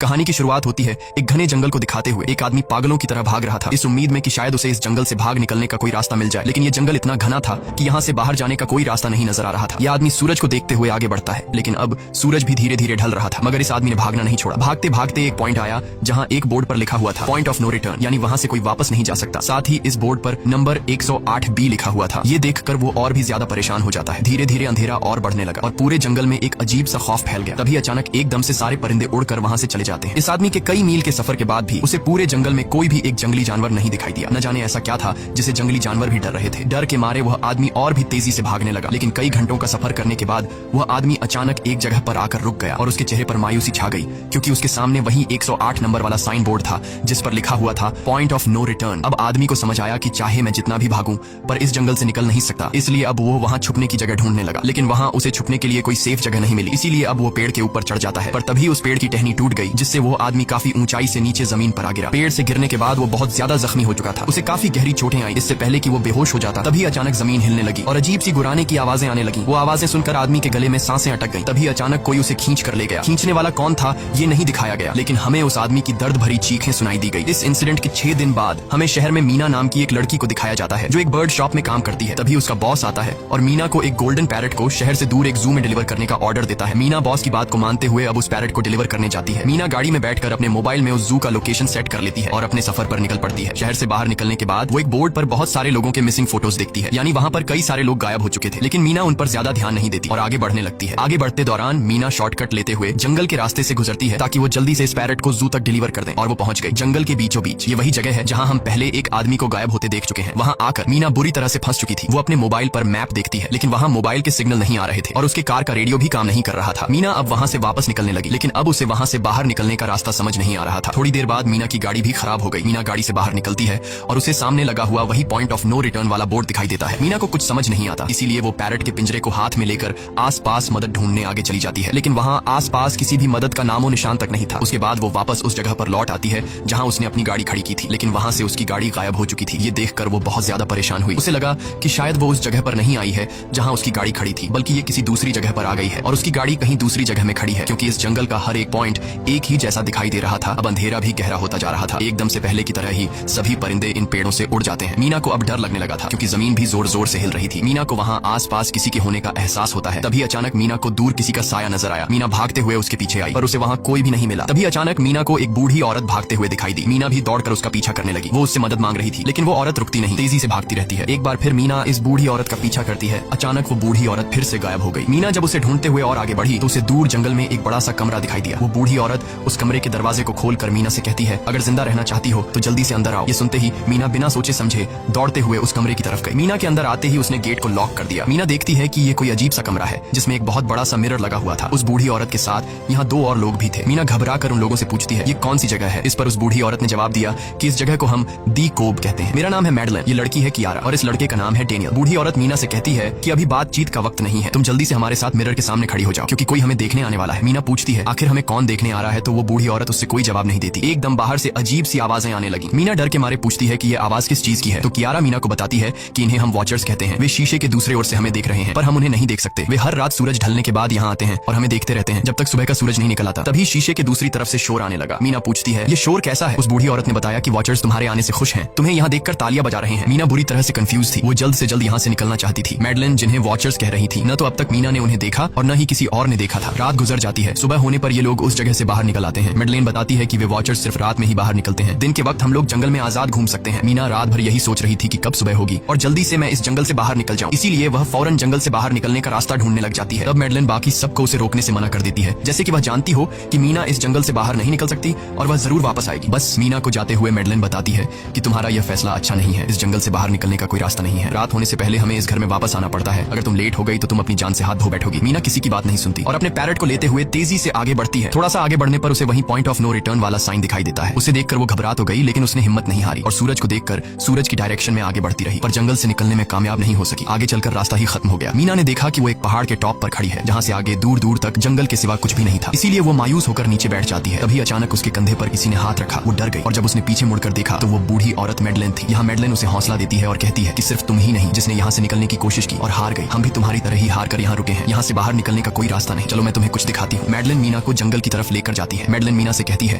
कहानी की शुरुआत होती है एक घने जंगल को दिखाते हुए। एक आदमी पागलों की तरह भाग रहा था, इस उम्मीद में कि शायद उसे इस जंगल से भाग निकलने का कोई रास्ता मिल जाए। लेकिन ये जंगल इतना घना था कि यहाँ से बाहर जाने का कोई रास्ता नहीं नजर आ रहा था। यह आदमी सूरज को देखते हुए आगे बढ़ता है, लेकिन अब सूरज भी धीरे धीरे ढल रहा था। मगर इस आदमी ने भागना नहीं छोड़ा। भागते भागते एक पॉइंट आया जहाँ एक बोर्ड पर लिखा हुआ था पॉइंट ऑफ नो रिटर्न, यानी वहाँ से कोई वापस नहीं जा सकता। साथ ही इस बोर्ड पर नंबर 108B लिखा हुआ था। ये देखकर वो और भी ज्यादा परेशान हो जाता है। धीरे धीरे अंधेरा और बढ़ने लगा और पूरे जंगल में एक अजीब सा खौफ फैल गया। तभी अचानक एकदम से सारे परिंदे उड़कर वहाँ से चले जाते हैं। इस आदमी के कई मील के सफर के बाद भी उसे पूरे जंगल में कोई भी एक जंगली जानवर नहीं दिखाई दिया। न जाने ऐसा क्या था जिसे जंगली जानवर भी डर रहे थे। डर के मारे वह आदमी और भी तेजी से भागने लगा। लेकिन कई घंटों का सफर करने के बाद वह आदमी अचानक एक जगह पर आकर रुक गया और उसके चेहरे पर मायूसी छा गई, क्योंकि उसके सामने वही 108 नंबर वाला साइन बोर्ड था जिस पर लिखा हुआ था पॉइंट ऑफ नो रिटर्न। अब आदमी को समझ आया कि चाहे मैं जितना भी भागूं पर इस जंगल से निकल नहीं सकता। इसलिए अब वो वहाँ छुपने की जगह ढूंढने लगा, लेकिन वहाँ उसे छुपने के लिए कोई सेफ जगह नहीं मिली। इसीलिए अब वो पेड़ के ऊपर चढ़ जाता है, पर तभी उस पेड़ की टहनी टूट गई, जिससे वो आदमी काफी ऊंचाई से नीचे जमीन पर आ गिरा। पेड़ से गिरने के बाद वो बहुत ज्यादा जख्मी हो चुका था। उसे काफी गहरी चोटें आई। इससे पहले कि वो बेहोश हो जाता तभी अचानक जमीन हिलने लगी और अजीब सी गुराने की आवाजें आने लगी। वो आवाजें सुनकर आदमी के गले में सांसें अटक गईं। तभी अचानक कोई उसे खींच कर ले गया। खींचने वाला कौन था ये नहीं दिखाया गया, लेकिन हमें उस आदमी की दर्द भरी चीखें सुनाई दी गई। इस इंसिडेंट के 6 दिन बाद हमें शहर में मीना नाम की एक लड़की को दिखाया जाता है जो एक बर्ड शॉप में काम करती है। तभी उसका बॉस आता है और मीना को एक गोल्डन पैरट को शहर से दूर एक जू में डिलीवर करने का ऑर्डर देता है। मीना बॉस की बात को मानते हुए अब उस पैरट को डिलीवर करने जाती है। मीना गाड़ी में बैठकर अपने मोबाइल में उस जू का लोकेशन सेट कर लेती है और अपने सफर पर निकल पड़ती है। शहर से बाहर निकलने के बाद वो एक बोर्ड पर बहुत सारे लोगों के मिसिंग फोटोज देखती है, यानी वहाँ पर कई सारे लोग गायब हो चुके थे। लेकिन मीना उन पर ज्यादा ध्यान नहीं देती और आगे बढ़ने लगती है। आगे बढ़ते दौरान मीना शॉर्टकट लेते हुए जंगल के रास्ते से गुजरती है ताकि वो जल्दी से इस पैरट को जू तक डिलीवर कर दें। और वो पहुंच गई जंगल के बीचों बीच। ये वही जगह है जहाँ हम पहले एक आदमी को गायब होते देख चुके हैं। वहाँ आकर मीना बुरी तरह से फंस चुकी थी। वो अपने मोबाइल पर मैप देखती है, लेकिन वहाँ मोबाइल के सिग्नल नहीं आ रहे थे और उसके कार का रेडियो भी काम नहीं कर रहा था। मीना अब वहाँ से वापस निकलने लगी, लेकिन अब उसे वहाँ से बाहर निकलने का रास्ता समझ नहीं आ रहा था। थोड़ी देर बाद मीना की गाड़ी भी खराब हो गई। मीना गाड़ी से बाहर निकलती है और उसे सामने लगा हुआ वही पॉइंट ऑफ नो रिटर्न वाला बोर्ड दिखाई देता है। मीना को कुछ समझ नहीं आता, इसीलिए वो पैरट के पिंजरे को हाथ में लेकर आसपास मदद ढूंढने आगे चली जाती है। लेकिन वहाँ आसपास किसी भी मदद का नामो निशान तक नहीं था। उसके बाद वो वापस उस जगह पर लौट आती है जहाँ उसने अपनी गाड़ी खड़ी की थी, लेकिन वहाँ से उसकी गाड़ी गायब हो चुकी थी। ये देखकर वो बहुत ज्यादा परेशान हुई। उसे लगा कि शायद वो उस जगह पर नहीं आई है जहाँ उसकी गाड़ी खड़ी थी, बल्कि ये किसी दूसरी जगह पर आ गई है और उसकी गाड़ी कहीं दूसरी जगह में खड़ी है, क्योंकि इस जंगल का हर एक पॉइंट एक ही जैसा दिखाई दे रहा था। अब अंधेरा भी गहरा होता जा रहा था। एकदम से पहले की तरह ही सभी परिंदे इन पेड़ों से उड़ जाते हैं। मीना को अब डर लगने लगा था, क्योंकि जमीन भी जोर जोर से हिल रही थी। मीना को वहाँ आसपास किसी के होने का एहसास होता है। तभी अचानक मीना को दूर किसी का साया नजर आया। मीना भागते हुए उसके पीछे आई, पर उसे वहाँ कोई भी नहीं मिला। तभी अचानक मीना को एक बूढ़ी औरत भागते हुए दिखाई दी। मीना भी दौड़कर उसका पीछा करने लगी। वो उससे मदद मांग रही थी, लेकिन वो औरत रुकती नहीं, तेजी से भागती रहती है। एक बार फिर मीना इस बूढ़ी औरत का पीछा करती है। अचानक वो बूढ़ी औरत फिर से गायब हो गई। मीना जब उसे ढूंढते हुए और आगे बढ़ी तो उसे दूर जंगल में एक बड़ा सा कमरा दिखाई दिया। वो बूढ़ी औरत उस कमरे के दरवाजे को खोलकर मीना से कहती है, अगर जिंदा रहना चाहती हो तो जल्दी से अंदर आओ। ये सुनते ही मीना बिना सोचे समझे दौड़ते हुए उस कमरे की तरफ गई। मीना के अंदर आते ही उसने गेट को लॉक कर दिया। मीना देखती है कि ये कोई अजीब सा कमरा है जिसमें एक बहुत बड़ा सा मिरर लगा हुआ था। उस बूढ़ी औरत के साथ यहाँ 2 और लोग भी थे। मीना घबरा कर उन लोगों से पूछती है, ये कौन सी जगह है? इस पर उस बूढ़ी औरत ने जवाब दिया कि इस जगह को हम दी कोब कहते हैं। मेरा नाम है मैडलन, ये लड़की है कियारा और इस लड़के का नाम है डेनियल। बूढ़ी औरत मीना से कहती है कि अभी बातचीत का वक्त नहीं है, तुम जल्दी से हमारे साथ मिरर के सामने खड़ी हो जाओ, क्योंकि कोई हमें देखने आने वाला है। मीना पूछती है, आखिर हमें कौन देखने आ रहा है? तो वो बूढ़ी औरत उससे कोई जवाब नहीं देती। एकदम बाहर से अजीब सी आवाजें आने लगी। मीना डर के मारे पूछती है कि ये आवाज किस चीज की है? तो कियारा मीना को बताती है कि इन्हें हम वॉचर्स कहते हैं। वे शीशे के दूसरे ओर से हमें देख रहे हैं, पर हम उन्हें नहीं देख सकते। वे हर रात सूरज ढलने के बाद यहाँ आते हैं और हमें देखते रहते हैं जब तक सुबह का सूरज नहीं निकल आता। तभी शीशे के दूसरी तरफ से शोर आने लगा। मीना पूछती है, ये शोर कैसा है? उस बूढ़ी औरत ने बताया कि वॉचर्स तुम्हारे आने से खुश हैं, तुम्हें यहाँ देखकर तालियां बजा रहे हैं। मीना बुरी तरह से कंफ्यूज थी। वो जल्द से जल्द यहाँ से निकलना चाहती थी। मैडलन जिन्हें वॉचर्स कह रही थी, न तो अब तक मीना ने उन्हें देखा और न ही किसी और ने देखा था। रात गुजर जाती है। सुबह होने पर ये लोग उस जगह से बाहर निकल आते हैं। मैडलन बताती है कि वे वॉचर्स सिर्फ रात में ही बाहर निकलते हैं, दिन के वक्त हम लोग जंगल में आजाद घूम सकते हैं। मीना रात भर यही सोच रही थी कि कब सुबह होगी और जल्दी से मैं इस जंगल से बाहर निकल जाऊं। इसीलिए वह फौरन जंगल से बाहर निकलने का रास्ता ढूंढने लग जाती है। तब मैडलन बाकी सबको उसे रोकने से मना कर देती है, जैसे कि वह जानती हो कि मीना इस जंगल से बाहर नहीं निकल सकती और वह जरूर वापस आएगी। बस मीना को जाते हुए मैडलन बताती है कि तुम्हारा यह फैसला अच्छा नहीं है, इस जंगल से बाहर निकलने का कोई रास्ता नहीं है। रात होने से पहले हमें इस घर में वापस आना पड़ता है। अगर तुम लेट हो गई तो तुम अपनी जान से हाथ धो बैठोगी। मीना किसी की बात नहीं सुनती और अपने पैरट को लेते हुए तेजी से आगे बढ़ती है। थोड़ा सा आगे बढ़ने पर उसे वही पॉइंट ऑफ नो रिटर्न वाला साइन दिखाई देता है। उसे देखकर वो घबरा तो गई, लेकिन उसने हिम्मत नहीं हारी और सूरज को देखकर सूरज की डायरेक्शन में आगे बढ़ती रही, पर जंगल से निकलने में कामयाब नहीं हो सकी। आगे चलकर रास्ता ही खत्म हो गया। मीना ने देखा कि वो एक पहाड़ के टॉप पर खड़ी है, जहाँ से आगे दूर दूर तक जंगल के सिवा कुछ भी नहीं था। इसीलिए वो मायूस होकर नीचे बैठ जाती है। तभी अचानक उसके कंधे पर किसी ने हाथ रखा। वो डर गई और जब उसने पीछे मुड़कर देखा तो वो बूढ़ी औरत मैडलन थी। यहाँ मैडलन उसे हौसला देती है और कहती है कि सिर्फ तुम ही नहीं जिसने यहाँ से निकलने की कोशिश की और हार गई, हम भी तुम्हारी तरह ही हार कर यहाँ रुके हैं। यहाँ से बाहर निकलने का कोई रास्ता नहीं, चलो मैं तुम्हें कुछ दिखाती हूँ। मैडलन मीना को जंगल की तरफ लेकर जाती जाती है। मेडलिन मीना से कहती है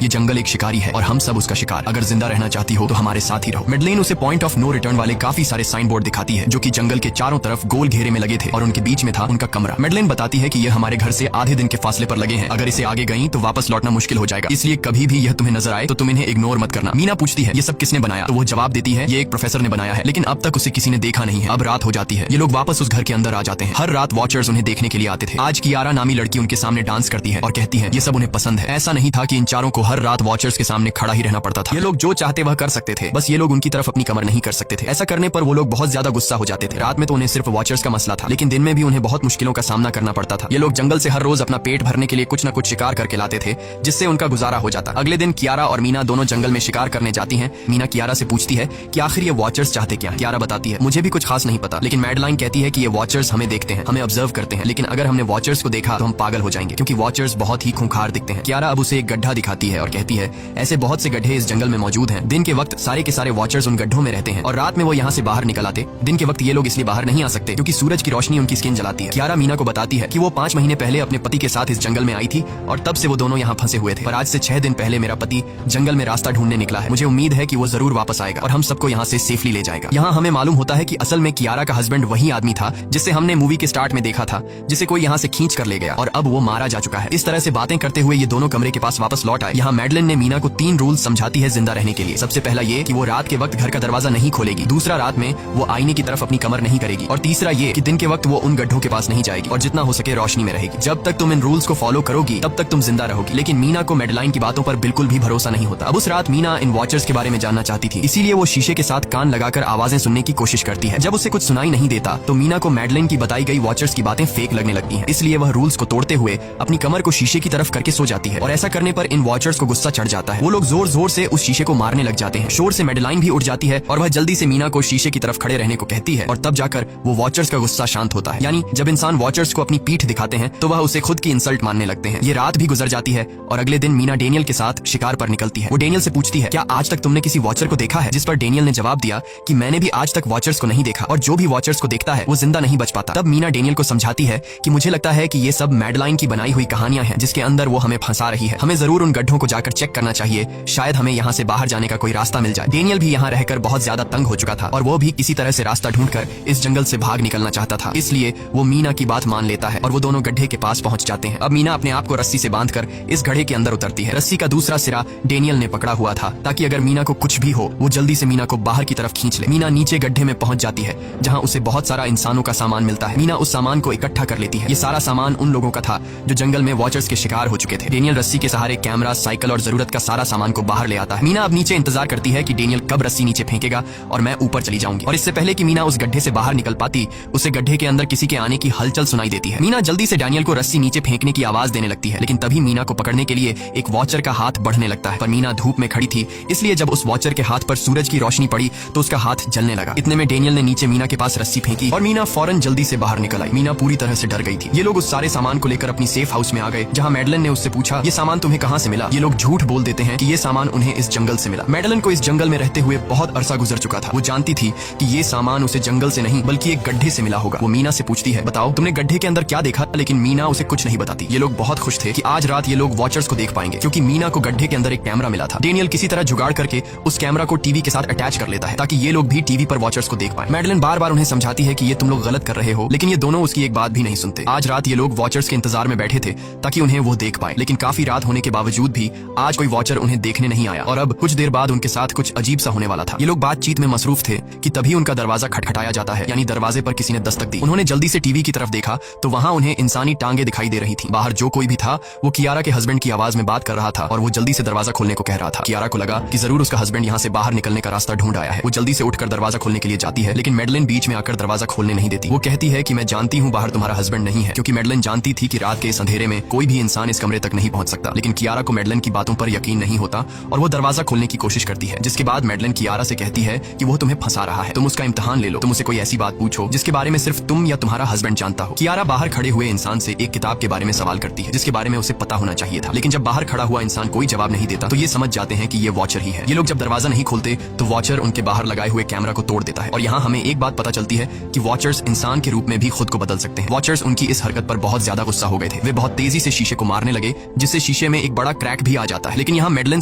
ये जंगल एक शिकारी है और हम सब उसका शिकार, अगर जिंदा रहना चाहती हो तो हमारे साथ ही रहो। मेडलिन उसे पॉइंट ऑफ नो रिटर्न वाले काफी सारे साइन बोर्ड दिखाती है जो कि जंगल के चारों तरफ गोल घेरे में लगे थे और उनके बीच में था उनका कमरा। मेडलिन बताती है कि ये हमारे घर से आधे दिन के फासले पर लगे हैं, अगर इसे आगे गई तो वापस लौटना मुश्किल हो जाएगा, इसलिए कभी भी यह तुम्हें नजर आए तो तुम इन्हें इग्नोर मत करना। मीना पूछती है ये सब किसने बनाया, तो वो जवाब देती है ये एक प्रोफेसर ने बनाया है, लेकिन अब तक उसे किसी ने देखा नहीं है। अब रात हो जाती है, ये लोग वापस उस घर के अंदर आ जाते हैं। हर रात वॉचर्स उन्हें देखने के लिए आते थे। आज कियारा नामी लड़की उनके सामने डांस करती है और कहती है ये सब उन्हें पसंद है। ऐसा नहीं था कि इन चारों को हर रात वॉचर्स के सामने खड़ा ही रहना पड़ता था। ये लोग जो चाहते वह कर सकते थे, बस ये लोग उनकी तरफ अपनी कमर नहीं कर सकते थे। ऐसा करने पर वो लोग बहुत ज्यादा गुस्सा हो जाते थे। रात में तो उन्हें सिर्फ वॉचर्स का मसला था, लेकिन दिन में भी उन्हें बहुत मुश्किलों का सामना करना पड़ता था। ये लोग जंगल से हर रोज अपना पेट भरने के लिए कुछ न कुछ शिकार करके लाते थे, जिससे उनका गुजारा हो जाता। अगले दिन कियारा और मीना दोनों जंगल में शिकार करने जाती हैं। मीना कियारा से पूछती है कि आखिर ये वॉचर्स चाहते क्या। कियारा बताती है मुझे भी कुछ खास नहीं पता, लेकिन मैडलाइन कहती है कि ये वॉचर्स हमें देखते हैं, हमें ऑब्जर्व करते हैं, लेकिन अगर हमने वॉचर्स को देखा तो हम पागल हो जाएंगे क्योंकि वॉचर्स बहुत ही खूंखार दिखते हैं। कियारा अब उसे एक गड्ढा दिखाती है और कहती है ऐसे बहुत से गड्ढे इस जंगल में मौजूद हैं। दिन के वक्त सारे के सारे वॉचर्स उन गड्ढों में रहते हैं और रात में वो यहाँ से बाहर निकल आते। दिन के वक्त ये लोग इसलिए बाहर नहीं आ सकते क्योंकि सूरज की रोशनी उनकी स्किन जलाती है। कियारा मीना को बताती है कि वो 5 महीने पहले अपने पति के साथ इस जंगल में आई थी और तब से वो दोनों यहाँ फंसे हुए थे, पर आज से 6 दिन पहले मेरा पति जंगल में रास्ता ढूंढने निकला है। मुझे उम्मीद है कि वो जरूर वापस आएगा और हम सबको यहाँ से सेफली ले जाएगा। यहाँ हमें मालूम होता है कि असल में कियारा का हस्बैंड वही आदमी था जिसे हमने मूवी के स्टार्ट में देखा था, जिसे कोई यहाँ से खींच कर ले गया और अब वो मारा जा चुका है। इस तरह से बातें करते हुए ये दोनों कमरे के पास वापस लौट आए। यहाँ मैडलिन ने मीना को 3 रूल समझाती है जिंदा रहने के लिए। सबसे पहला ये कि वो रात के वक्त घर का दरवाजा नहीं खोलेगी, दूसरा रात में वो आईने की तरफ अपनी कमर नहीं करेगी, और तीसरा ये कि दिन के वक्त वो उन गड्ढों के पास नहीं जाएगी और जितना हो सके रोशनी में रहेगी। जब तक तुम इन रूल्स को फॉलो करोगी तब तक तुम जिंदा रहोगी। लेकिन मीना को मेडलाइन की बातों पर बिल्कुल भी भरोसा नहीं होता। अब उस रात मीना इन वॉचर्स के बारे में जानना चाहती थी, इसीलिए वो शीशे के साथ कान लगाकर आवाजें सुनने की कोशिश करती है। जब उसे कुछ सुनाई नहीं देता तो मीना को मेडलाइन की बताई गई वॉचर्स की बातें फेक लगने लगती हैं, इसलिए वह रूल्स को तोड़ते हुए अपनी कमर को शीशे की तरफ करके सो जाती है और ऐसा करने पर इन वॉचर्स को गुस्सा चढ़ जाता है। वो लोग जोर जोर से उस शीशे को मारने लग जाते हैं। शोर से मेडलाइन भी उठ जाती है और वह जल्दी से मीना को शीशे की तरफ खड़े रहने को कहती है और तब जाकर वो वॉचर्स का गुस्सा शांत होता है। यानी जब इंसान वॉचर्स को अपनी पीठ दिखाते हैं तो वह उसे खुद की इंसल्ट मानने लगते हैं। ये रात भी गुजर जाती है और अगले दिन मीना डेनियल के साथ शिकार पर निकलती है। वो डेनियल से पूछती है क्या आज तक तुमने किसी वॉचर को देखा है, जिस पर डेनियल ने जवाब दिया कि मैंने भी आज तक वॉचर्स को नहीं देखा और जो भी वॉचर्स को देखता है वो जिंदा नहीं बच पाता। तब मीना डेनियल को समझाती है कि मुझे लगता है कि ये सब मैडलाइन की बनाई हुई कहानियां हैं जिसके अंदर वो हमें फंसा रही है। हमें जरूर उन गड्ढों को जाकर चेक करना चाहिए, शायद हमें यहाँ से बाहर जाने का कोई रास्ता मिल जाए। डेनियल भी यहाँ रहकर बहुत ज्यादा तंग हो चुका था और वो भी किसी तरह से रास्ता ढूंढकर इस जंगल से भाग निकलना चाहता था, इसलिए वो मीना की बात मान लेता है और वो दोनों गड्ढे के पास पहुंच जाते हैं। अब मीना अपने आप को रस्सी से बांधकर इस गड्ढे के अंदर उतरती है। रस्सी का दूसरा सिरा डेनियल ने पकड़ा हुआ था ताकि अगर मीना को कुछ भी हो वो जल्दी से मीना को बाहर की तरफ खींच ले। मीना नीचे गड्ढे में पहुंच जाती है जहां उसे बहुत सारा इंसानों का सामान मिलता है। मीना उस सामान को इकट्ठा कर लेती है। ये सारा सामान उन लोगों का था जो जंगल में वॉचर्स के शिकार हो चुके थे। डेनियल रस्सी के सहारे कैमरा, साइकिल और जरूरत का सारा सामान को बाहर ले आता है। मीना अब नीचे इंतजार करती है कि डेनियल कब रस्सी नीचे फेंकेगा और मैं ऊपर चली जाऊंगी। और इससे पहले कि मीना उस गड्ढे से बाहर निकल पाती उसे गड्ढे के अंदर किसी के आने की हलचल सुनाई देती है। मीना जल्दी से डेनियल को रस्सी नीचे फेंकने की आवाज देने लगती है, लेकिन तभी मीना को पकड़ने के लिए एक वॉचर का हाथ बढ़ने लगता है। पर मीना धूप में खड़ी थी, इसलिए जब उस वॉचर के हाथ पर सूरज की रोशनी पड़ी तो उसका हाथ जलने लगा। इतने में डेनियल ने नीचे मीना के पास रस्सी फेंकी और मीना फौरन जल्दी से बाहर निकल आई। मीना पूरी तरह से डर गई थी। ये लोग उस सारे सामान को लेकर अपनी सेफ हाउस में आ गए जहां मैडलिन ने उससे पूछा ये सामान तुम्हें कहां से मिला। ये लोग झूठ बोल देते हैं कि ये सामान उन्हें इस जंगल से मिला। मैडलिन को इस जंगल में रहते हुए बहुत अरसा गुजर चुका था। वो जानती थी कि ये सामान उसे जंगल से नहीं बल्कि एक गड्ढे से मिला होगा। वो मीना से पूछती है बताओ तुमने गड्ढे के अंदर क्या देखा, लेकिन मीना उसे कुछ नहीं बताती। ये लोग बहुत खुश थे कि आज रात ये लोग वॉचर्स को देख पाएंगे क्योंकि मीना को गड्ढे के अंदर एक कैमरा मिला था। डेनियल किसी तरह जुगाड़ करके उस कैमरा को टीवी के साथ अटैच कर लेता है ताकि ये लोग भी टीवी पर वॉचर्स को देख पाए। मैडलिन बार बार उन्हें समझाती है कि ये तुम लोग गलत कर रहे हो, लेकिन ये दोनों उसकी एक बात भी नहीं सुनते। आज रात ये लोग वॉचर्स के इंतजार में बैठे थे ताकि उन्हें वो देख पाए, लेकिन काफी रात होने के बावजूद भी आज कोई वॉचर उन्हें देखने नहीं आया और अब कुछ देर बाद उनके साथ कुछ अजीब सा होने वाला था। ये लोग बातचीत में मसरूफ थे कि तभी उनका दरवाजा खटखटाया जाता है, यानी दरवाजे पर किसी ने दस्तक दी। उन्होंने जल्दी से टीवी की तरफ देखा तो वहां उन्हें इंसानी टांगे दिखाई दे रही थी। बाहर जो कोई भी था वो कियारा के हस्बैंड की आवाज में बात कर रहा था और वो जल्दी से दरवाजा खोलने को कह रहा था। कियारा को लगा कि जरूर उसका हस्बैंड यहाँ से बाहर निकलने का रास्ता ढूंढ आया है। वो जल्दी से उठकर दरवाजा खोलने के लिए जाती है, लेकिन मैडलिन बीच में आकर दरवाजा खोलने नहीं देती। वो कहती है कि मैं जानती हूँ बाहर तुम्हारा हस्बैंड नहीं है, क्योंकि मैडलिन जानती थी कि रात के इस अंधेरे में कोई भी इंसान इस कमरे तक नहीं पहुंच सकता। लेकिन कियारा को मैडलिन की बातों पर यकीन नहीं होता और वो दरवाजा खोलने की कोशिश करती है, जिसके बाद मैडलिन कियारा से कहती है कि वो तुम्हें फंसा रहा है, तुम उसका इम्तिहान ले लो, तुम उसे कोई ऐसी बात पूछो जिसके बारे में सिर्फ तुम या तुम्हारा हस्बैंड जानता हो। कियारा बाहर खड़े हुए इंसान से एक किताब के बारे में सवाल करती है जिसके बारे में उसे पता होना चाहिए था, लेकिन जब बाहर खड़ा हुआ इंसान कोई जवाब नहीं देता तो ये समझ जाते हैं कि ये वॉचर ही है। ये लोग जब दरवाजा नहीं खोलते तो वॉचर उनके बाहर लगाए हुए कैमरा को तोड़ देता है और यहाँ हमें एक बात पता चलती है कि वॉचर्स इंसान के रूप में भी खुद को बदल सकते हैं। वॉचर्स उनकी इस हरकत पर बहुत ज्यादा गुस्सा हो गए थे। वे बहुत तेजी से शीशे को मारने लगे जिससे शीशे में एक बड़ा क्रैक भी आ जाता है। लेकिन यहाँ मेडलिन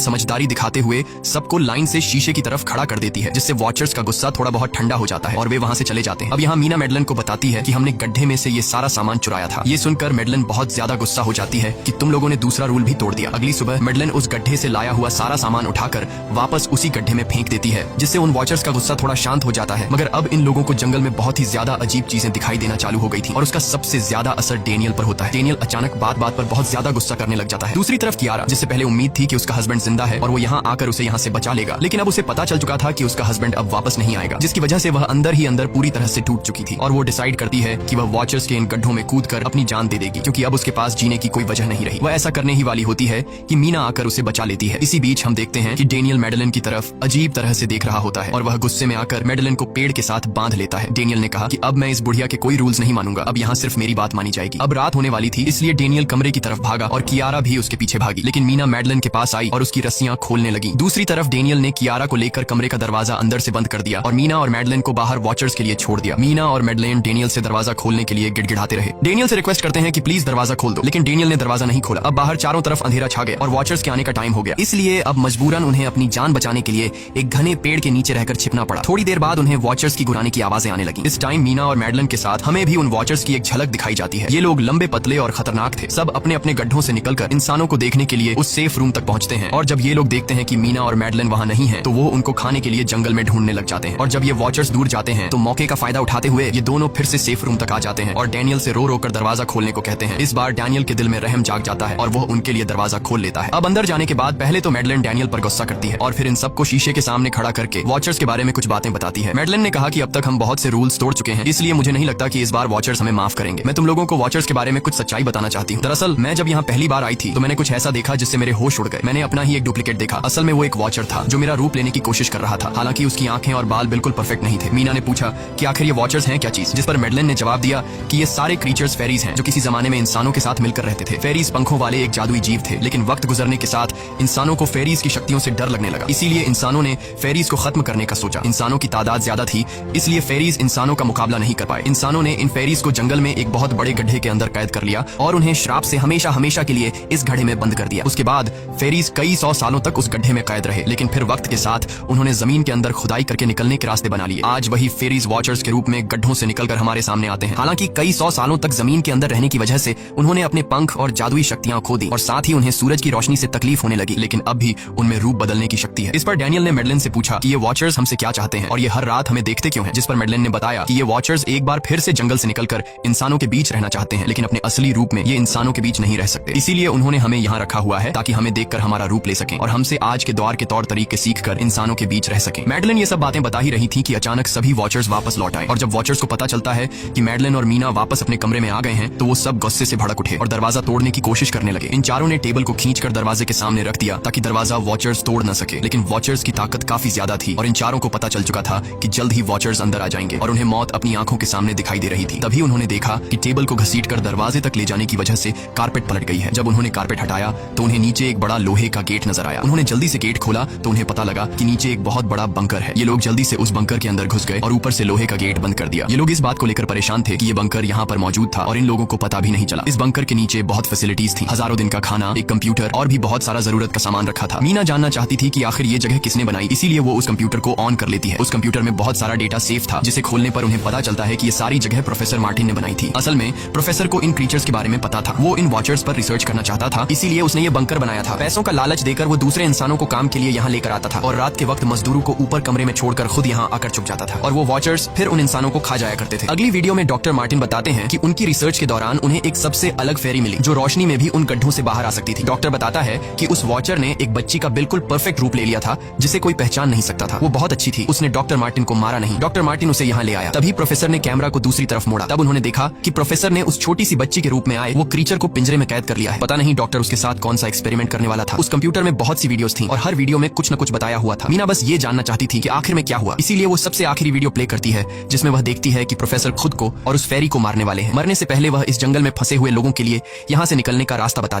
समझदारी दिखाते हुए सबको लाइन से शीशे की तरफ खड़ा कर देती है, जिससे वॉचर्स का गुस्सा थोड़ा बहुत ठंडा हो जाता है और वे वहाँ से चले जाते हैं। अब यहाँ मीना मेडलिन को बताती है कि हमने गड्ढे में से ये सारा सामान चुराया था। ये सुनकर मेडलिन बहुत ज्यादा गुस्सा हो जाती है कि तुम लोगों ने दूसरा रूल भी तोड़ दिया। अगली सुबह मेडलिन उस गड्ढे से लाया हुआ सारा सामान उठाकर वापस उसी गड्ढे में फेंक देती है, जिससे उन वॉचर्स का गुस्सा थोड़ा शांत हो जाता है। मगर अब इन लोगों को जंगल में बहुत ही ज्यादा अजीब चीजें दिखाई देना चालू हो गई थी और उसका सबसे ज्यादा असर डेनियल पर होता है। डेनियल अचानक बात बात पर बहुत ज्यादा गुस्सा करने लग जाता है। दूसरी तरफ कियारा, जिससे पहले उम्मीद थी कि उसका हस्बैंड जिंदा है और वो यहाँ आकर उसे यहाँ से बचा लेगा, लेकिन अब उसे पता चल चुका था कि उसका हस्बैंड अब वापस नहीं आएगा, जिसकी वजह से वह अंदर ही अंदर पूरी तरह से टूट चुकी थी और वो डिसाइड करती है कि वह वॉचर्स के इन गड्ढों में कूदकर अपनी जान दे देगी, क्योंकि अब उसके पास जीने की कोई वजह नहीं रही। वह ऐसा करने ही वाली होती है कि मीना आकर उसे बचा लेती है। इसी बीच हम देखते हैं कि डेनियल मेडलिन की तरफ अजीब तरह से देख रहा होता है और वह गुस्से में आकर मेडलिन को पेड़ के साथ बांध लेता है। डेनियल ने कहा कि अब मैं इस बुढ़िया के कोई रूल्स नहीं मानूंगा, अब यहाँ सिर्फ मेरी बात मानी जाएगी। अब रात होने वाली थी, इसलिए डेनियल कमरे की तरफ भागा और कियारा भी उसके पीछे भागी, लेकिन मीना मेडलिन के पास आई और उसकी रस्सियां खोलने लगी। दूसरी तरफ डेनियल ने कियारा को लेकर कमरे का दरवाजा अंदर से बंद कर दिया और मीना और मेडलिन को बाहर वॉचर्स के लिए छोड़ दिया। मीना और मेडलिन डेनियल से दरवाजा खोलने के लिए गिड़गिड़ाते रहे। डेनियल से रिक्वेस्ट करते हैं कि प्लीज दरवाजा खोल दो, लेकिन डेनियल ने दरवाजा नहीं खोला। अब बाहर चारों तरफ अंधेरा छा गया और वॉचर्स के आने का टाइम हो गया, इसलिए अब मजबूरन उन्हें अपनी जान बचाने के लिए एक घने पेड़ के नीचे रहकर छिपना पड़ा। थोड़ी देर बाद उन्हें वॉचर्स की गुराने की आवाजें आने लगी। इस टाइम मीना और मेडलिन के साथ हमें भी उन वॉचर्स की एक झलक दिखाई जाती है। ये लोग लंबे पतले और खतरनाक थे। सब अपने अपने गड्ढों से निकलकर इंसानों को देखने के लिए उस सेफ रूम तक पहुंचते हैं और जब ये लोग देखते हैं कि मीना और मेडलिन वहाँ नहीं है, तो वो उनको खाने के लिए जंगल में ढूंढने लग जाते हैं। और जब ये वॉचर्स दूर जाते हैं तो मौके का फायदा उठाते हुए ये दोनों फिर से सेफ रूम तक आ जाते हैं और डेनियल से रो रो कर दरवाजा खोलने को कहते हैं। इस बार डेनियल के दिल में रहम जाग जाता है और वो उनके लिए दरवाजा खोल लेता है। अब अंदर जाने के बाद पहले तो मेडलिन डेनियल पर गुस्सा करती है और फिर इन सबको शीशे के सामने खड़ा करके वॉचर्स के बारे में कुछ बातें बताती है। मेडलिन ने कहा कि अब तक हम बहुत से रूल्स तोड़ चुके हैं, इसलिए मुझे नहीं लगता कि इस बार वॉचर्स हमें माफ करेंगे। मैं तुम लोगों को वॉचर्स के बारे में कुछ सच्चाई बताना चाहती हूँ। दरअसल मैं जब यहाँ पहली बार आई थी तो मैंने कुछ ऐसा देखा जिससे मेरे होश उड़ गए। मैंने अपना ही एक डुप्लीकेट देखा। असल में वो एक वॉचर था जो मेरा रूप लेने की कोशिश कर रहा था, हालांकि उसकी आंखें और बाल बिल्कुल परफेक्ट नहीं थे। मीना ने पूछा कि आखिर ये वॉचर्स हैं क्या चीज, जिस पर मेडलिन ने जवाब दिया कि ये सारे क्रीचर्स फेरीज हैं जो किसी जमाने में इंसानों के साथ मिलकर रहते थे। फेरीज पंखों वाले एक जादुई जीव थे, लेकिन वक्त गुजरने के साथ इंसानों को फेरीज की शक्तियों से डर लगने लगा, इसीलिए इंसानों ने फेरीज को खत्म करने का सोचा। इंसानों की तादाद ज्यादा थी, इसलिए फेरीज इंसानों का मुकाबला नहीं कर पाए। इंसानों ने इन फेरीज को जंगल में एक बहुत बड़े गड्ढे के अंदर कैद कर लिया और उन्हें श्राप से हमेशा हमेशा के लिए इस गड्ढे में बंद कर दिया। उसके बाद फेरीज कई 100 सालों तक उस गड्ढे में कैद रहे, लेकिन फिर वक्त के साथ उन्होंने जमीन के अंदर खुदाई करके निकलने के रास्ते बना लिए। आज वही फेरीज वॉचर्स के रूप में गड्ढों से निकलकर हमारे सामने आते हैं। हालांकि कई 100 सालों तक जमीन के अंदर रहने की वजह से उन्होंने अपने पंख और जादुई शक्तियां खो दी और साथ ही उन्हें सूरज की रोशनी से तकलीफ होने लगी, लेकिन अब भी उनमें रूप बदलने की शक्ति है। इस पर डेनियल ने मेडलिन से पूछा कि ये वॉचर्स हमसे क्या चाहते हैं और ये हर रात हमें देखते क्यों हैं, जिस पर मेडलिन ने बताया कि ये वॉचर्स एक बार फिर से जंगल से निकलकर इंसानों के बीच रहना चाहते हैं, लेकिन अपने असली रूप में ये इंसानों के बीच नहीं रह सकते। इसीलिए उन्होंने हमें यहाँ रखा हुआ है ताकि हमें देखकर हमारा रूप ले सकें और हमसे आज के दौर के तौर तरीके सीखकर इंसानों के बीच रह सकें। मेडलिन ये सब बातें बता ही रही थी कि अचानक सभी वॉचर्स वापस लौट आए और जब वॉचर्स को पता चलता है कि मेडलिन और मीना वापस अपने कमरे में आ गए हैं तो वो सब गुस्से से भड़क उठे और दरवाजा तोड़ने की कोशिश करने लगे। इन चारों ने टेबल को खींचकर दरवाजे के सामने रख दिया ताकि दरवाजा वॉचर्स तोड़ न सके, लेकिन वॉचर्स की ताकत काफी ज्यादा थी और इन चारों को पता चल चुका था कि जल्द ही वॉचर्स अंदर आ जाएंगे और उन्हें मौत अपनी आंखों के सामने दिखाई दे रही थी। तभी उन्होंने देखा कि टेबल को घसीटकर दरवाजे तक ले जाने की वजह से कारपेट पलट गई है। जब उन्होंने कारपेट हटाया तो उन्हें नीचे एक बड़ा लोहे का गेट नजर आया। उन्होंने जल्दी से गेट खोला तो उन्हें पता लगा कि नीचे एक बहुत बड़ा बंकर है। ये लोग जल्दी से उस बंकर के अंदर घुस गए और ऊपर से लोहे का गेट बंद कर दिया। ये लोग इस बात को लेकर परेशान थे कि ये बंकर यहाँ पर मौजूद था और इन लोगों को पता भी नहीं चला। इस बंकर के नीचे बहुत फैसिलिटीज थी, हजारों दिन का खाना, एक कंप्यूटर और भी बहुत सारा जरूरत का सामान रखा था। मीना जानना चाहती थी कि आखिर ये जगह किसने बनाई, इसीलिए वो उस कंप्यूटर को ऑन कर लेती है। उस कंप्यूटर में बहुत सारा डेटा सेफ था, जिसे खोलने पर उन्हें पता चलता है कि ये सारी जगह प्रोफेसर मार्टिन ने बनाई थी। असल में प्रोफेसर को इन क्रीचर्स के बारे में पता था, वो इन वॉचर्स पर रिसर्च करना चाहता था, इसीलिए उसने ये बंकर बनाया था। पैसों का लालच देकर वो दूसरे इंसानों को काम के लिए यहाँ लेकर आता था और रात के वक्त मजदूरों को ऊपर कमरे में छोड़कर खुद यहाँ आकर छुप जाता था और वो वॉचर्स फिर उन इंसानों को खा जाया करते थे। अगली वीडियो में डॉक्टर मार्टिन बताते हैं कि उनकी रिसर्च के दौरान उन्हें एक सबसे अलग फेरी मिली जो रोशनी में भी उन गड्ढों से बाहर आ सकती थी। डॉक्टर बताता है कि उस वॉचर ने एक बच्ची का बिल्कुल परफेक्ट रूप ले लिया था जिसे कोई पहचान नहीं सकता था। वो बहुत अच्छी थी, उसने डॉक्टर मार्टिन को मारा नहीं। डॉक्टर मार्टिन उसे यहाँ ले आया। तभी प्रोफेसर ने कैमरा को दूसरी तरफ मोड़ा। तब उन्होंने देखा कि प्रोफेसर ने उस छोटी सी बच्ची के रूप में आए वो क्रीचर को पिंजरे में कैद कर लिया है। पता नहीं डॉक्टर उसके साथ कौन सा एक्सपेरिमेंट करने वाला था। उस कंप्यूटर में बहुत सी वीडियोस थी और हर वीडियो में कुछ न कुछ बताया हुआ था। मीना बस ये जानना चाहती थी कि आखिर में क्या हुआ, इसीलिए वो सबसे आखिरी वीडियो प्ले करती है जिसमें वह देखती है कि प्रोफेसर खुद को और उस फेरी को मारने वाले हैं। मरने से पहले वह इस जंगल में फंसे हुए लोगों के लिए यहाँ से निकलने का रास्ता बता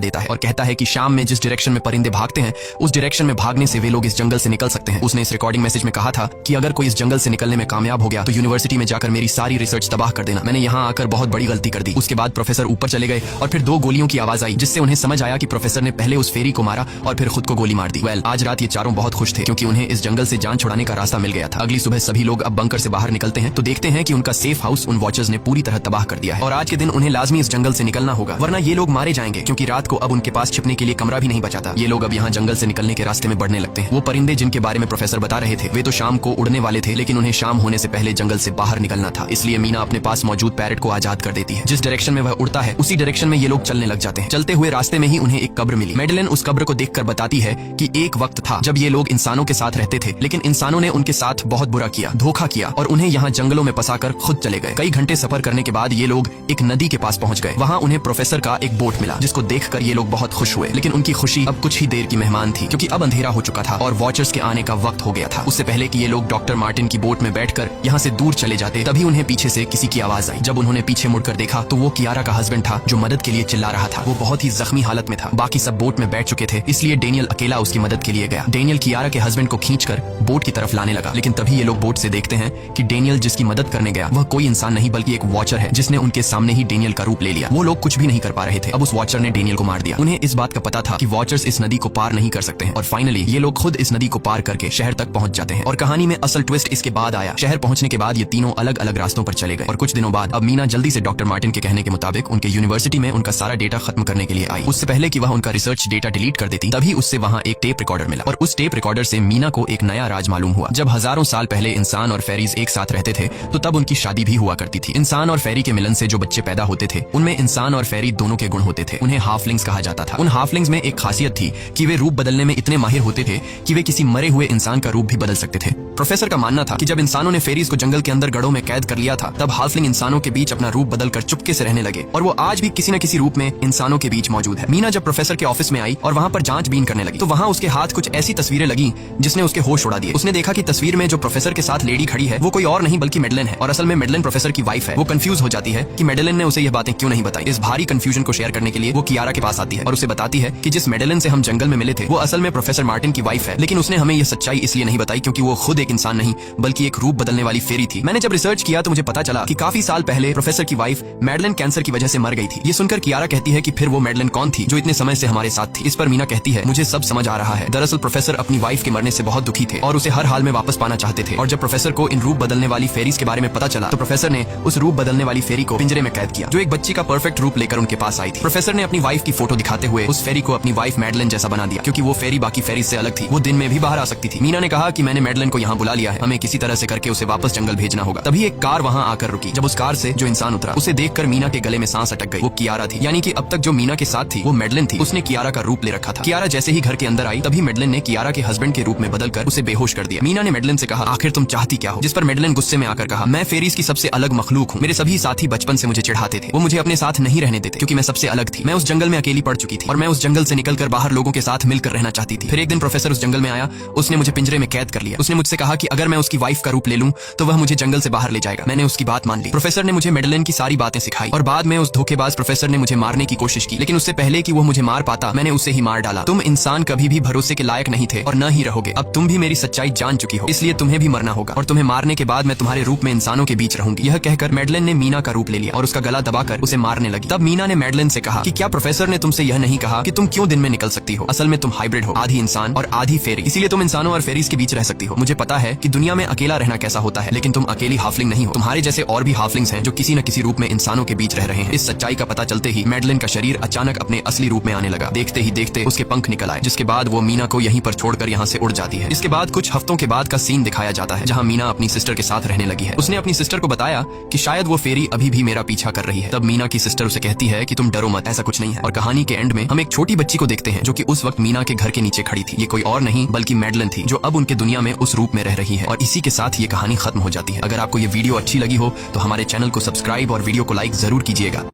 देता है और कहता है कि शाम में जिस डायरेक्शन में परिंदे भागते हैं उस डायरेक्शन में भागने से वे लोग इस जंगल से निकल सकते हैं। उसने इस रिकॉर्डिंग मैसेज में कहा था कि अगर कोई इस जंगल से निकलने में कामयाब हो गया तो यूनिवर्सिटी में जाकर मेरी सारी रिसर्च तबाह कर देना। मैंने यहाँ आकर बहुत बड़ी गलती कर दी। उसके बाद प्रोफेसर ऊपर चले गए और फिर 2 गोलियों की आवाज आई जिससे उन्हें समझ समझ आया कि प्रोफेसर ने पहले उस फेरी को मारा और फिर खुद को गोली मार दी। आज रात ये चारों बहुत खुश थे क्योंकि उन्हें इस जंगल से जान छुड़ाने का रास्ता मिल गया था। अगली सुबह सभी लोग अब बंकर से बाहर निकलते हैं तो देखते हैं कि उनका सेफ हाउस उन वॉचर्स ने पूरी तरह तबाह कर दिया है और आज के दिन उन्हें लाजमी इस जंगल से निकलना होगा, वरना ये लोग मारे जाएंगे क्योंकि रात को अब उनके पास छिपने के लिए कमरा भी नहीं बचाता। ये लोग अब यहाँ जंगल से निकलने के रास्ते में बढ़ने लगते हैं। वो परिंदे जिनके बारे में प्रोफेसर बता रहे थे वे तो शाम को उड़ने वाले थे, लेकिन उन्हें शाम होने से पहले जंगल से बाहर निकलना था। इसलिए मीना अपने पास मौजूद पैरट को आजाद कर देती है। जिस डायरेक्शन में वह उड़ता है उसी डायरेक्शन में ये लोग चलने लग जाते हैं। चलते हुए रास्ते में ही उन्हें एक कब्र मिली। मैडेलिन उस कब्र को देखकर बताती है कि एक वक्त था जब ये लोग इंसानों के साथ रहते थे, लेकिन इंसानों ने उनके साथ बहुत बुरा किया, धोखा किया और उन्हें यहाँ जंगलों में फंसाकर खुद चले गए। कई घंटे सफर करने के बाद ये लोग एक नदी के पास पहुंच गए। वहाँ उन्हें प्रोफेसर का एक बोट मिला जिसको देखकर ये लोग बहुत खुश हुए, लेकिन उनकी खुशी अब कुछ ही देर की मेहमान थी क्योंकि अब अंधेरा हो चुका था और वॉचर्स के आने का वक्त हो गया था। उससे पहले कि ये लोग डॉक्टर मार्टिन की बोट में बैठकर यहाँ से दूर चले जाते तभी उन्हें पीछे से किसी की आवाज आई। जब उन्होंने पीछे मुड़कर देखा तो वो कियारा का हस्बैंड था जो मदद के लिए चिल्ला रहा था। वो बहुत ही जख्मी हालत में था। बाकी सब बोट में बैठ चुके थे, इसलिए डेनियल अकेला उसकी मदद के लिए गया। डेनियल कियारा के हस्बैंड को खींचकर बोट की तरफ लाने लगा, लेकिन तभी ये लोग बोट से देखते हैं कि डेनियल जिसकी मदद करने गया वह कोई इंसान नहीं बल्कि एक वॉचर है जिसने उनके सामने ही डेनियल का रूप ले लिया। वो लोग कुछ भी नहीं कर पा रहे थे। अब उस वॉचर ने डेनियल को मार दिया। उन्हें इस बात का पता था कि वॉचर्स इस नदी को पार नहीं कर सकते हैं और फाइनली ये लोग खुद इस नदी को पार करके शहर तक पहुंच जाते हैं। और कहानी में असल ट्विस्ट इसके बाद आया। शहर पहुंचने के बाद ये तीनों अलग अलग रास्तों पर चले गए और कुछ दिनों बाद अब मीना जल्दी से डॉक्टर मार्टिन के कहने के मुताबिक उनके यूनिवर्सिटी में उनका सारा डेटा खत्म करने के लिए आई। उससे पहले कि वह उनका रिसर्च डेटा डिलीट कर देती तभी उससे वहाँ एक टेप रिकॉर्डर मिला और उस टेप रिकॉर्डर से मीना को एक नया राज मालूम हुआ। जब हजारों साल पहले इंसान और फेरीज एक साथ रहते थे तो तब उनकी शादी भी हुआ करती थी। इंसान और फेरी के मिलन से जो बच्चे पैदा होते थे उनमें इंसान और फेरी दोनों के गुण होते थे। उन्हें हाफलिंग्स कहा जाता था। उन हाफलिंग्स में एक खासियत थी कि वे रूप बदलने में इतने माहिर होते थे कि वे किसी मरे हुए इंसान का रूप भी बदल सकते थे। प्रोफेसर का मानना था कि जब इंसानों ने फेरीज को जंगल के अंदर गढ़ों में कैद कर लिया था तब हाफलिंग इंसानों के बीच अपना रूप बदलकर चुपके से रहने लगे और वो आज भी किसी न किसी रूप में इंसानों के बीच मौजूद है। मीना जब प्रोफेसर के ऑफिस में आई और वहाँ पर जांचबीन करने लगी तो वहाँ उसके हाथ कुछ ऐसी तस्वीरें लगी जिसने उसके होश उड़ा दिए। उसने देखा कि तस्वीर में जो प्रोफेसर के साथ लेडी खड़ी है वो कोई और नहीं बल्कि मैडेलिन है और असल में मैडेलिन प्रोफेसर की वाइफ है। वो कंफ्यूज हो जाती है कि मैडेलिन ने उसे ये बातें क्यों नहीं बताई। इस भारी कंफ्यूजन को शेयर करने के लिए वो कियारा के पास आती है और उसे बताती है कि जिस मैडेलिन से हम जंगल में मिले थे वो असल में प्रोफेसर मार्टिन की वाइफ है, लेकिन उसने हमें ये सच्चाई इसलिए नहीं बताई क्योंकि वो खुद एक इंसान नहीं बल्कि एक रूप बदलने वाली फेरी थी। मैंने जब रिसर्च किया तो मुझे पता चला कि काफी साल पहले प्रोफेसर की वाइफ मैडेलिन कैंसर की वजह से मर गई थी। ये सुनकर कियारा कहती है कि फिर वो मैडेलिन कौन थी जो इतने समय से हमारे साथ थी। इस पर मीना कहती है मुझे सब समझ आ रहा है। दरअसल प्रोफेसर अपनी वाइफ के मरने से बहुत दुखी थे और उसे हर हाल में वापस पाना चाहते थे और जब प्रोफेसर को इन रूप बदलने वाली फेरीज के बारे में पता चला तो प्रोफेसर ने उस रूप बदलने वाली फेरी को पिंजरे में कैद किया जो एक बच्ची का परफेक्ट रूप लेकर उनके पास आई थी। प्रोफेसर ने अपनी वाइफ की फोटो दिखाते हुए उस फेरी को अपनी वाइफ मैडेलिन जैसा बना दिया क्योंकि वो फेरी बाकी फेरीज से अलग थी। वो दिन में भी बाहर आ सकती थी। मीना ने कहा कि मैंने मैडेलिन को यहाँ बुला लिया है, हमें किसी तरह से करके उसे वापस जंगल भेजना होगा। तभी एक कार वहाँ आकर रुकी। जब उस कार से जो इंसान उतरा उसे देखकर मीना के गले में सांस अटक गई। वो कियारा थी, यानी कि अब तक जो मीना के साथ थी वो मैडेलिन थी। उसने कियारा का रूप ले रखा था। कियारा जैसे ही घर के अंदर आई तभी मैडेलिन ने कियारा के हस्बैंड के रूप में बदलकर उसे बेहोश कर दिया। मीना ने मैडेलिन से कहा आखिर तुम चाहती क्या हो, जिस पर मैडेलिन गुस्से में आकर कहा मैं फेरीज की सबसे अलग मखलूक हूँ। मेरे सभी साथी बचपन से मुझे चिढ़ाते थे, वो मुझे अपने साथ नहीं रहने देते क्योंकि मैं सबसे अलग थी। मैं उस जंगल में अकेली पड़ चुकी थी और मैं उस जंगल से निकलकर बाहर लोगों के साथ मिलकर रहना चाहती थी। फिर एक दिन प्रोफेसर उस जंगल में आया, उसने मुझे पिंजरे में कैद कर लिया। उसने मुझसे कहा कि अगर मैं उसकी वाइफ का रूप ले लूं तो वह मुझे जंगल से बाहर ले जाएगा। मैंने उसकी बात मान ली। प्रोफेसर ने मुझे मैडेलिन की सारी बातें सिखाई और बाद में उस धोखेबाज प्रोफेसर ने मुझे मारने की कोशिश की, लेकिन उससे पहले कि वो मुझे मार पाता मैंने उसे ही मार डाला। तुम इंसान कभी भी भरोसे के लायक नहीं थे और न ही रहोगे। अब तुम भी मेरी सच्चाई जान चुकी हो, इसलिए तुम्हें भी मरना होगा और तुम्हें मारने के बाद मैं तुम्हारे रूप में इंसानों के बीच रहूंगी। यह कहकर मैडेलिन ने मीना का रूप ले लिया और उसका गला दबाकर उसे मारने लगी। तब मीना ने मैडेलिन से कहा कि क्या प्रोफेसर ने तुमसे यह नहीं कहा कि तुम क्यों दिन में निकल सकती हो? असल में तुम हाइब्रिड हो, आधी इंसान और आधी फेरी, इसीलिए तुम इंसानों और फेरीज के बीच रह सकती हो। मुझे पता है कि दुनिया में अकेला रहना कैसा होता है, लेकिन तुम अकेली हाफलिंग नहीं हो। तुम्हारे जैसे और भी हाफलिंग्स हैं जो किसी न किसी रूप में इंसानों के बीच रह रहे हैं। इस सच्चाई का पता चलते ही मैडेलिन का शरीर अचानक अपने असली रूप में आने लगा। देखते ही देखते उसके पंख निकल आए, जिसके बाद वो मीना को यहीं पर छोड़कर यहाँ से उड़ जाती है। इसके बाद कुछ हफ्तों के बाद का सीन दिखाया जाता है जहाँ मीना अपनी सिस्टर के साथ रहने लगी है। उसने अपनी सिस्टर को बताया कि शायद वो फेरी अभी भी मेरा पीछा कर रही है। तब मीना की सिस्टर उसे कहती है कि तुम डरो मत, ऐसा कुछ नहीं है। और कहानी के एंड में हम एक छोटी बच्ची को देखते हैं जो कि उस वक्त मीना के घर के नीचे खड़ी थी। ये कोई और नहीं बल्कि मैडेलिन थी जो अब उनके दुनिया में उस रूप में रह रही है। और इसी के साथ ये कहानी खत्म हो जाती है। अगर आपको ये वीडियो अच्छी लगी हो तो हमारे चैनल को सब्सक्राइब और वीडियो को लाइक जरूर कीजिएगा।